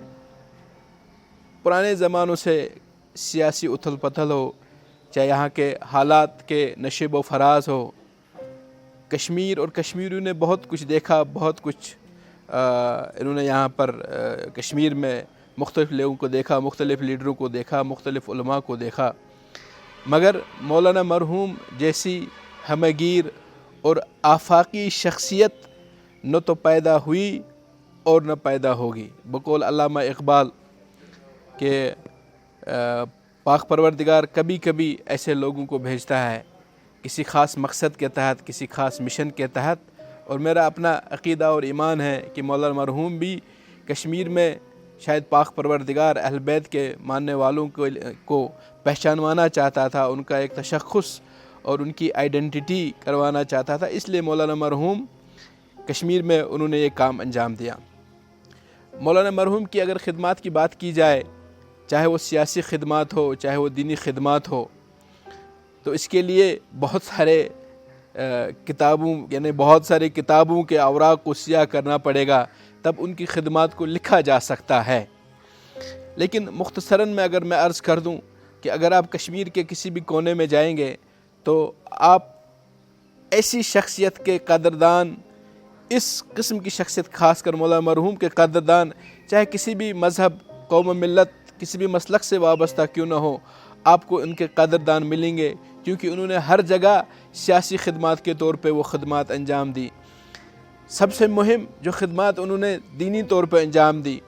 پرانے زمانوں سے سیاسی اتھل پتھل ہو چاہے یہاں کے حالات کے نشیب و فراز ہو کشمیر اور کشمیریوں نے بہت کچھ دیکھا بہت کچھ انہوں نے یہاں پر کشمیر میں مختلف لوگوں کو دیکھا مختلف لیڈروں کو دیکھا مختلف علماء کو دیکھا مگر مولانا مرحوم جیسی ہمگیر اور آفاقی شخصیت نہ تو پیدا ہوئی اور نہ پیدا ہوگی بقول علامہ اقبال کہ پاک پروردگار کبھی کبھی ایسے لوگوں کو بھیجتا ہے کسی خاص مقصد کے تحت کسی خاص مشن کے تحت اور میرا اپنا عقیدہ اور ایمان ہے کہ مولانا مرحوم بھی کشمیر میں شاید پاک پروردگار اہل بیت کے ماننے والوں کو پہچانوانا چاہتا تھا ان کا ایک تشخص اور ان کی آئیڈینٹی کروانا چاہتا تھا اس لیے مولانا مرحوم کشمیر میں انہوں نے یہ کام انجام دیا مولانا مرحوم کی اگر خدمات کی بات کی جائے چاہے وہ سیاسی خدمات ہو چاہے وہ دینی خدمات ہو تو اس کے لیے بہت سارے بہت سارے کتابوں کے اوراق کو سیاہ کرنا پڑے گا تب ان کی خدمات کو لکھا جا سکتا ہے لیکن مختصراً میں اگر میں عرض کر دوں کہ اگر آپ کشمیر کے کسی بھی کونے میں جائیں گے تو آپ ایسی شخصیت کے قدردان اس قسم کی شخصیت خاص کر مولانا مرحوم کے قدردان چاہے کسی بھی مذہب قوم و ملت کسی بھی مسلک سے وابستہ کیوں نہ ہو آپ کو ان کے قدردان ملیں گے کیونکہ انہوں نے ہر جگہ سیاسی خدمات کے طور پہ وہ خدمات انجام دی سب سے مہم جو خدمات انہوں نے دینی طور پہ انجام دی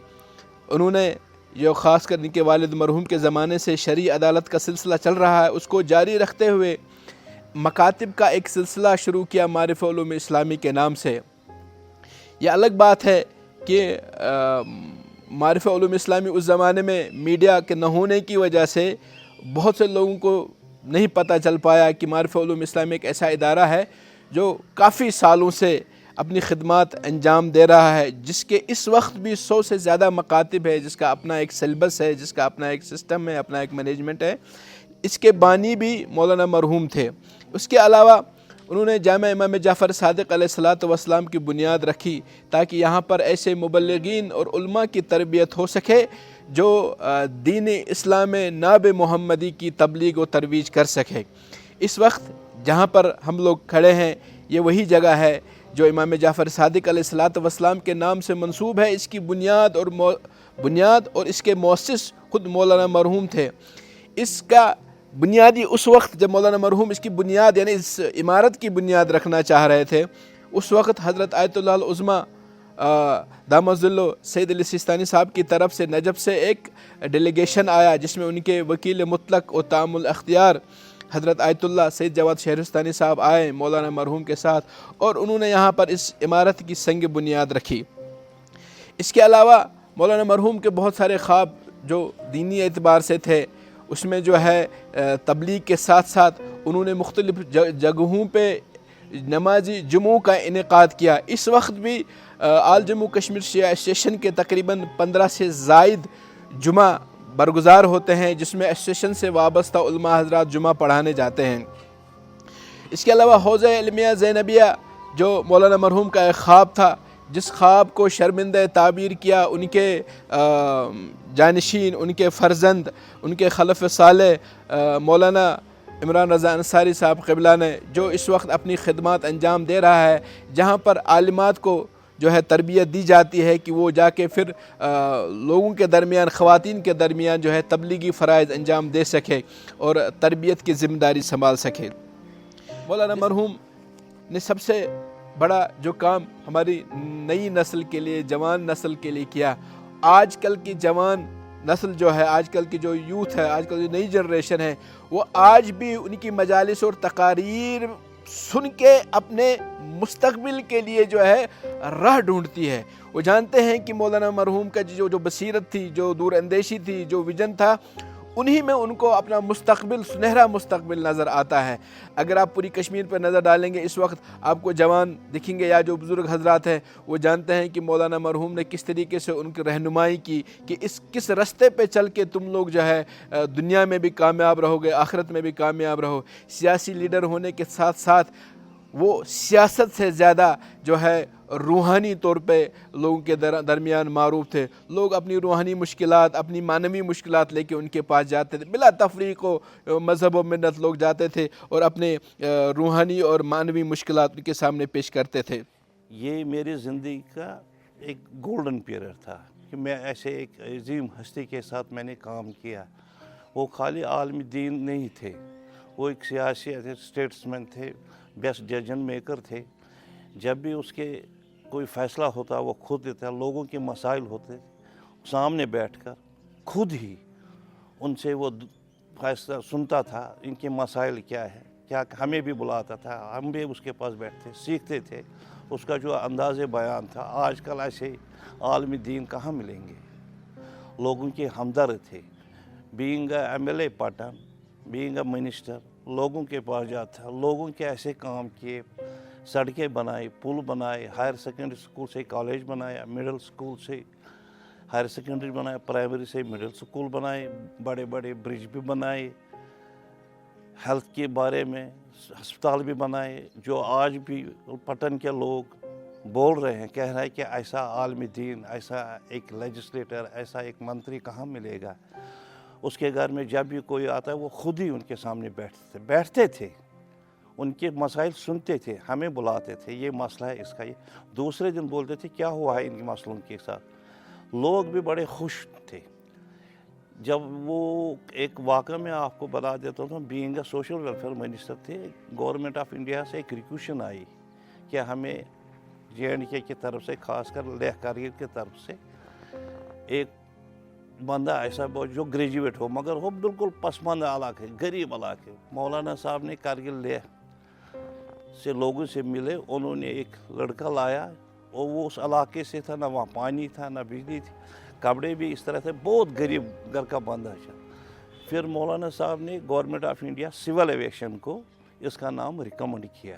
انہوں نے جو خاص کر ان کے والد مرحوم کے زمانے سے شرعی عدالت کا سلسلہ چل رہا ہے اس کو جاری رکھتے ہوئے مکاتب کا ایک سلسلہ شروع کیا معارف علوم اسلامی کے نام سے یہ الگ بات ہے کہ معارف علوم اسلامی اس زمانے میں میڈیا کے نہ ہونے کی وجہ سے بہت سے لوگوں کو نہیں پتہ چل پایا کہ معارف علوم اسلامی ایک ایسا ادارہ ہے جو کافی سالوں سے اپنی خدمات انجام دے رہا ہے، جس کے اس وقت بھی 100 سے زیادہ مکاتب ہے، جس کا اپنا ایک سلیبس ہے، جس کا اپنا ایک سسٹم ہے، اپنا ایک مینجمنٹ ہے، اس کے بانی بھی مولانا مرحوم تھے۔ اس کے علاوہ انہوں نے جامعہ امام جعفر صادق علیہ السلام کی بنیاد رکھی تاکہ یہاں پر ایسے مبلغین اور علماء کی تربیت ہو سکے جو دین اسلام ناب محمدی کی تبلیغ و ترویج کر سکے۔ اس وقت جہاں پر ہم لوگ کھڑے ہیں یہ وہی جگہ ہے جو امام جعفر صادق علیہ السلام کے نام سے منسوب ہے۔ اس کی بنیاد اور اس کے مؤسس خود مولانا مرحوم تھے۔ اس کا بنیادی اس وقت جب مولانا مرحوم اس کی بنیاد یعنی اس عمارت کی بنیاد رکھنا چاہ رہے تھے، اس وقت حضرت آیت اللہ العظمیٰ دامت ظلہ سید علی سیستانی صاحب کی طرف سے نجف سے ایک ڈیلیگیشن آیا جس میں ان کے وکیل مطلق و تام الاختیار حضرت آیت اللہ سید جواد شہرستانی صاحب آئے مولانا مرحوم کے ساتھ، اور انہوں نے یہاں پر اس عمارت کی سنگ بنیاد رکھی۔ اس کے علاوہ مولانا مرحوم کے بہت سارے خواب جو دینی اعتبار سے تھے، اس میں جو ہے تبلیغ کے ساتھ ساتھ انہوں نے مختلف جگہوں پہ نمازی جمعوں کا انعقاد کیا۔ اس وقت بھی آل جموں کشمیر شیعہ ایسوسیشن کے تقریباً 15 سے زائد جمعہ برگزار ہوتے ہیں جس میں ایسوسیشن سے وابستہ علماء حضرات جمعہ پڑھانے جاتے ہیں۔ اس کے علاوہ حوزہ علمیہ زینبیہ جو مولانا مرحوم کا ایک خواب تھا، جس خواب کو شرمندہ تعبیر کیا ان کے جانشین، ان کے فرزند، ان کے خلف صالح مولانا عمران رضا انصاری صاحب قبلہ نے، جو اس وقت اپنی خدمات انجام دے رہا ہے، جہاں پر عالمات کو جو ہے تربیت دی جاتی ہے کہ وہ جا کے پھر لوگوں کے درمیان، خواتین کے درمیان جو ہے تبلیغی فرائض انجام دے سکے اور تربیت کی ذمہ داری سنبھال سکے۔ مولانا مرحوم نے سب سے بڑا جو کام ہماری نئی نسل کے لیے، جوان نسل کے لیے کیا، آج کل کی جوان نسل جو ہے، آج کل کی جو یوتھ ہے، آج کل جو نئی جنریشن ہے، وہ آج بھی ان کی مجالس اور تقاریر سن کے اپنے مستقبل کے لیے جو ہے راہ ڈھونڈتی ہے۔ وہ جانتے ہیں کہ مولانا مرحوم کا جو بصیرت تھی، جو دور اندیشی تھی، جو ویژن تھا، انہی میں ان کو اپنا مستقبل، سنہرا مستقبل نظر آتا ہے۔ اگر آپ پوری کشمیر پر نظر ڈالیں گے اس وقت آپ کو جوان دکھیں گے یا جو بزرگ حضرات ہیں وہ جانتے ہیں کہ مولانا مرحوم نے کس طریقے سے ان کی رہنمائی کی کہ کس رستے پہ چل کے تم لوگ جو ہے دنیا میں بھی کامیاب رہو گے، آخرت میں بھی کامیاب رہو۔ سیاسی لیڈر ہونے کے ساتھ ساتھ وہ سیاست سے زیادہ جو ہے روحانی طور پہ لوگوں کے درمیان معروف تھے۔ لوگ اپنی روحانی مشکلات، اپنی معنوی مشکلات لے کے ان کے پاس جاتے تھے، بلا تفریق و مذہب و ملت لوگ جاتے تھے اور اپنے روحانی اور معنوی مشکلات ان کے سامنے پیش کرتے تھے۔ یہ میری زندگی کا ایک گولڈن پیریڈ تھا کہ میں ایسے ایک عظیم ہستی کے ساتھ میں نے کام کیا۔ وہ خالی عالم دین نہیں تھے، وہ ایک سیاسی اسٹیٹسمین تھے، بیسٹ ڈیسیژن میکر تھے۔ جب بھی اس کے کوئی فیصلہ ہوتا وہ خود لیتا، لوگوں کے مسائل ہوتے سامنے بیٹھ کر خود ہی ان سے وہ فیصلہ سنتا تھا، ان کے مسائل کیا ہے، کیا ہمیں بھی بلاتا تھا، ہم بھی اس کے پاس بیٹھتے سیکھتے تھے۔ اس کا جو انداز بیان تھا، آج کل ایسے عالمی دین کہاں ملیں گے۔ لوگوں کے ہمدرد تھے، being a M L A Patan, being a minister, لوگوں کے پاس جاتا تھا، لوگوں کے ایسے کام کیے، سڑکیں بنائی، پل بنائے، ہائر سیکنڈری اسکول سے کالج بنایا، مڈل اسکول سے ہائر سیکنڈری بنایا، پرائمری سے مڈل اسکول بنائے، بڑے بڑے برج بھی بنائے، ہیلتھ کے بارے میں ہسپتال بھی بنائے، جو آج بھی پٹن کے لوگ بول رہے ہیں، کہہ رہے ہیں کہ ایسا عالمی دین، ایسا ایک لیجسلیٹر، ایسا ایک منتری کہاں ملے گا۔ اس کے گھر میں جب بھی کوئی آتا ہے وہ خود ہی ان کے سامنے بیٹھتے تھے، ان کے مسائل سنتے تھے، ہمیں بلاتے تھے، یہ مسئلہ ہے اس کا، یہ دوسرے دن بولتے تھے کیا ہوا ہے ان کے مسئلوں کے ساتھ۔ لوگ بھی بڑے خوش تھے۔ جب وہ ایک واقعہ میں آپ کو بتا دیتا ہوں، being a social welfare minister تھے، گورنمنٹ آف انڈیا سے ایک ریکویشن آئی کہ ہمیں JNK کی طرف سے، خاص کر لیہ کارگل کی طرف سے ایک بندہ ایسا جو گریجویٹ ہو مگر وہ بالکل پسماندہ علاقے، غریب علاقے۔ مولانا صاحب نے کارگل لیہ سے لوگوں سے ملے، انہوں نے ایک لڑکا لایا اور وہ اس علاقے سے تھا، نہ وہاں پانی تھا نہ بجلی تھی، کپڑے بھی اس طرح تھے، بہت غریب گھر کا بندہ تھا۔ پھر مولانا صاحب نے government of India civil aviation کو اس کا نام ریکمنڈ کیا۔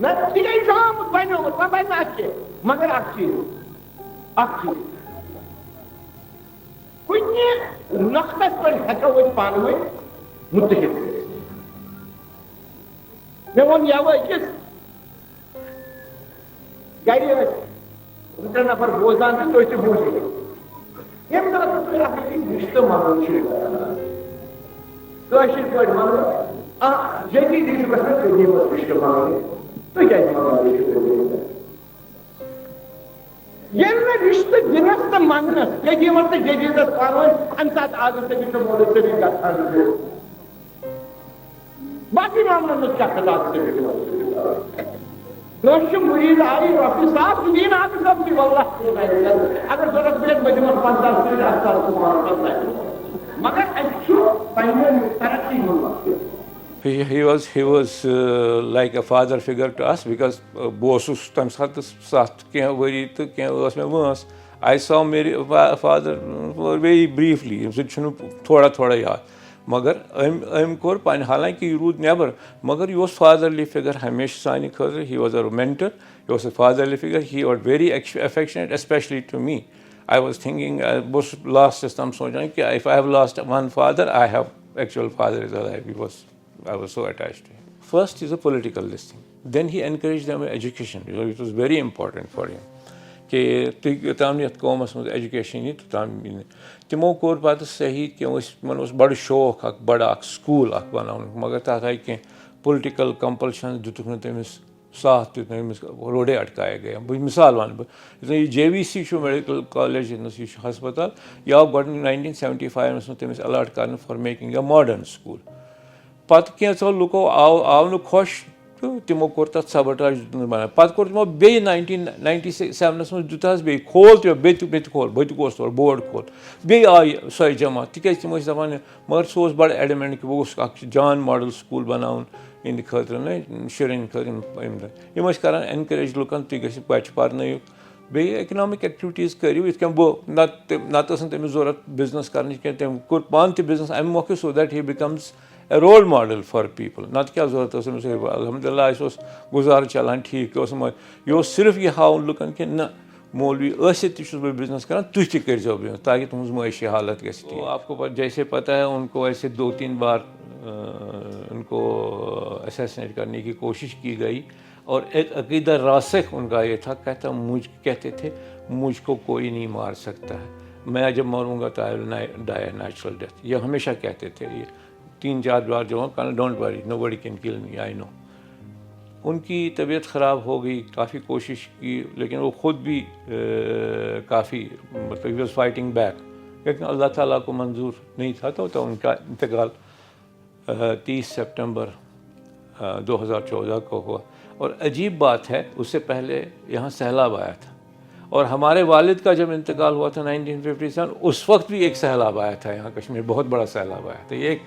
نہ یہ آمت بنیومت وۄنۍ بنہِ اَتھ کیٚنٛہہ مگر اکھ چیٖز کُنہِ نۄقطس پٮ۪ٹھ ہٮ۪کو أسۍ پانہٕ ؤنۍ مُتحد کٔرِتھ. مےٚ ووٚن یَوٕ أکِس گرِ ٲسۍ زٕ ترٛےٚ نفر بوزان تہٕ تُہۍ تہِ بوٗزِو. ییٚمہِ ساتہٕ تُہۍ اکھ أکِس رِشتہٕ منٛگُن چھِ کٲشِر پٲٹھۍ وَنو جدیٖدی چھُ گژھان قدیٖمس رِشتہٕ منٛگُن. تُہۍ کیٛازِ منٛگان رِشتہٕ؟ ییٚلہِ نہٕ رِشتہٕ دِنس تہٕ منٛگنس قدیٖمس تہٕ جدیٖدس پانہٕ ؤنۍ اَمہِ ساتہٕ آزٕ تٔمِس چھُ مولوی صٲب گژھان. باقٕے معاملن منٛز کیٛاہ خطاب کٲنٛسہِ مُریٖد آیہِ رۄپیہِ ساس سُہ دِیہِ نہٕ اکھ رۄپیہِ واللہ اگر ضروٗرت پیٚیہِ بہٕ دِمس 50 سۭتۍ 100 مگر اَسہِ چھُ پنٕنہِ ترقی منٛز. He was like a father figure to us because بہٕ اوسُس تَمہِ ساتہٕ 7 کینٛہہ ؤری تہٕ کینٛہہ ٲس مےٚ وٲنٛس. I saw my father very briefly. ییٚمہِ سۭتۍ چھُنہٕ تھوڑا یاد مگر أمۍ کوٚر پنٕنہِ حالانکہِ یہِ روٗد نیبر مگر یہِ اوس فادرلی فِگر ہمیشہِ سانہِ خٲطرٕ. He was a mentor. He was a fatherly figure. He was very affectionate, especially to me. I was thinking, بہٕ اوسُس لاسٹس تام سونچان کہِ if I have lost one father, I have actual father is alive. I was so attached to him. First is a political this thing. Then he encouraged them education. It was very important for him. کہ تُہۍ یوٚتام یَتھ قومَس منٛز education یی توٚتام یی نہٕ. تِمو کوٚر پَتہٕ صحیح کہِ تِمن اوس بَڑٕ شوق اکھ بَڑٕ اکھ سکوٗل اکھ بَناونُک مگر تَتھ آیہِ کینٛہہ پُلٹِکل کَمپَلشن دیُتُکھ نہٕ تٔمِس ساتھ دیُت نہٕ أمِس روڈے اٹکایا گیا. بہٕ مِثال وَنہٕ بہٕ یُس زَن یہِ JVC چھُ میڈِکل کالیج ییٚتنَس یہِ چھُ ہسپتال یہِ آو گۄڈٕنیُک 1975 منٛز تٔمِس الاٹ کرنہٕ for making a modern school. پَتہٕ کینٛژھو لُکو آو نہٕ خۄش تہٕ تِمو کوٚر تَتھ سبٹاج بَناو. پَتہٕ کوٚر تِمو بیٚیہِ 1997 منٛز دیُت حظ بیٚیہِ کھول تہِ بیٚیہِ تہِ کھول بہٕ تہِ گوس تور بورڈ کھول بیٚیہِ آیہِ سۄے جماعت تِکیازِ تِم ٲسۍ دَپان مگر سُہ اوس بَڑٕ ایڈمینٹ کہِ بہٕ گوٚژھ اکھ جان ماڈل سکوٗل بَناوُن یِہِنٛدِ خٲطرٕ نہ شُرٮ۪ن خٲطرٕ. یِم ٲسۍ کران اینکریج لُکن تُہۍ گٔژھِو بَچہِ پَرنٲیِو بیٚیہِ اِکنامِک ایکٹِوِٹیٖز کٔرِو یِتھ کٔنۍ بہٕ نتہٕ ٲس نہٕ تٔمِس ضوٚرتھ بِزنس کرنٕچ کینٛہہ تٔمۍ کوٚر پانہٕ تہِ بِزنس اَمہِ مۄکھٕ so that he becomes a role model for people. نتہٕ کیٛاہ ضوٚرتھ ٲس أمِس الحمدُاللہ اَسہِ اوس گُزارٕ چلان ٹھیٖک اوس یہِ اوس صرف یہِ ہاوُن لُکن کہِ نہ مولوی ٲسِتھ تہِ چھُس بہٕ بِزنس کران تُہۍ تہِ کٔرۍزیو بِزنس تاکہِ تُہٕنٛز معٲشی حالت گژھِ ٹھیٖک. آپ کو جیسے پتہ ہے ان کو ایسے 2-3 بار ان کو اسیسنیٹ کرنے کی کوشش کی گئی اور ایک عقیدہ راسخ ان کا یہ تھا کہتے تھے مجھ کو کوئی نہیں مار سکتا ہے میں جب مروں گا تو آئی ول ڈائی نیچرل ڈیتھ. یہ ہمیشہ کہتے تھے. یہ 3-4 بار جو don't worry know body can کل می آئی نو. ان کی طبیعت خراب ہو گئی کافی کوشش کی لیکن وہ خود بھی کافی مطلب ہی واز فائٹنگ بیک لیکن اللہ تعالیٰ کو منظور نہیں تھا تو ان کا انتقال 30 سپٹمبر 2014 کو ہوا. اور عجیب بات ہے اس سے پہلے یہاں سیلاب آیا تھا اور ہمارے والد کا جب انتقال ہوا تھا 1957 اس وقت بھی ایک سیلاب آیا تھا یہاں کشمیر بہت بڑا سیلاب آیا تھا. یہ ایک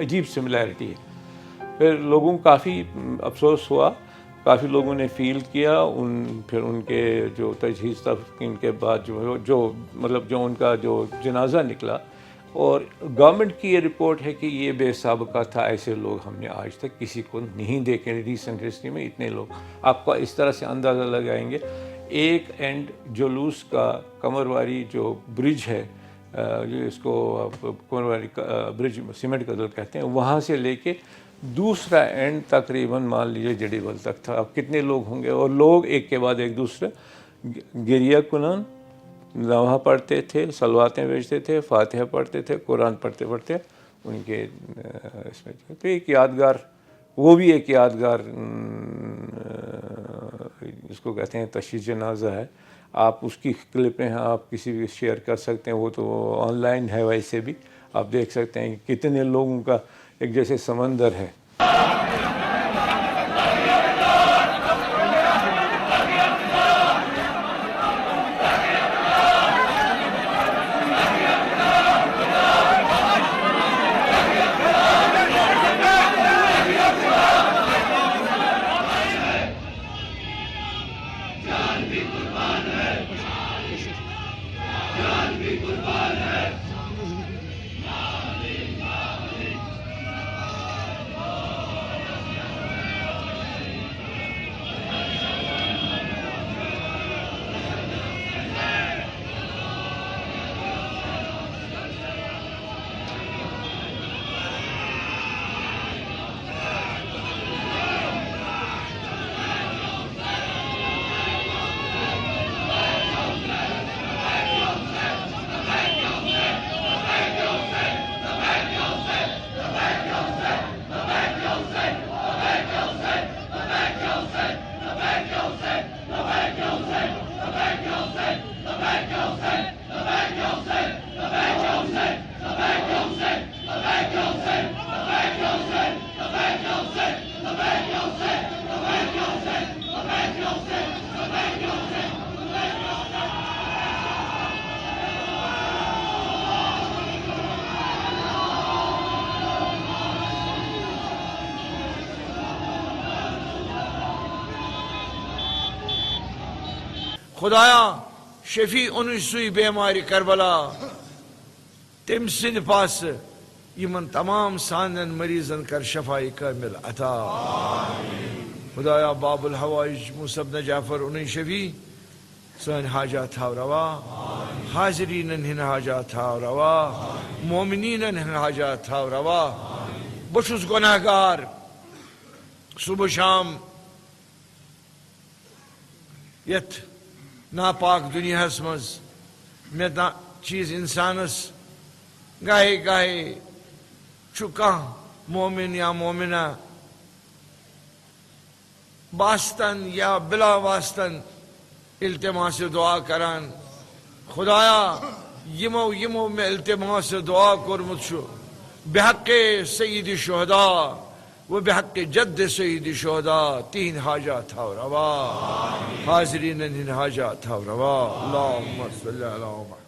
عجیب سملیرٹی ہے. پھر لوگوں کو کافی افسوس ہوا کافی لوگوں نے فیل کیا پھر ان کے جو تجہیز تھا ان کے بعد جو مطلب جو ان کا جو جنازہ نکلا اور گورنمنٹ کی یہ رپورٹ ہے کہ یہ بے سابقہ تھا. ایسے لوگ ہم نے آج تک کسی کو نہیں دیکھے ریسنٹ ہسٹری میں اتنے لوگ. آپ کو اس طرح سے اندازہ لگائیں گے ایک اینڈ جلوس کا کمرواری جو برج ہے جو اس کو کمرواری برج سیمنٹ کا دل کہتے ہیں وہاں سے لے کے دوسرا اینڈ تقریباً مان لیجیے جڑیبل تک تھا. اب کتنے لوگ ہوں گے اور لوگ ایک کے بعد ایک دوسرے گریہ کنان نوحہ پڑھتے تھے صلواتیں بیچتے تھے فاتحہ پڑھتے تھے قرآن پڑھتے پڑھتے ان کے اس میں تو ایک یادگار وہ بھی ایک یادگار اس کو کہتے ہیں تشییع جنازہ ہے. آپ اس کی کلپیں ہیں آپ کسی بھی شیئر کر سکتے ہیں وہ تو آن لائن ہے ویسے بھی آپ دیکھ سکتے ہیں کہ کتنے لوگوں کا ایک جیسے سمندر ہے. خدایا شفیع ان سوی بیماری کربلا تم سند پاس یمن تمام سانن مریضن کر شفائی کامل عطا خدایا باب الحوائج موسیٰ بن جعفر ان شفیع سن حاجات تھاو روا حاضرین ہن حاجات تھاو روا مومنین ہن حاجات تھاو روا بچس گناہگار صبح شام یت ناپاک دنیا مز میں چیز انسانس گاہے گاہے چکا مومن یا مومنہ باستن یا بلا واستن التماس دعا کران خدایا یمو میں التماس دعا کرمت شو بحق سید شہداء و بحق جد سید شہداء تین حاجات تھاو روا حاضرین ان حاجات تھاو روا اللہم صلی اللہ علیہ وسلم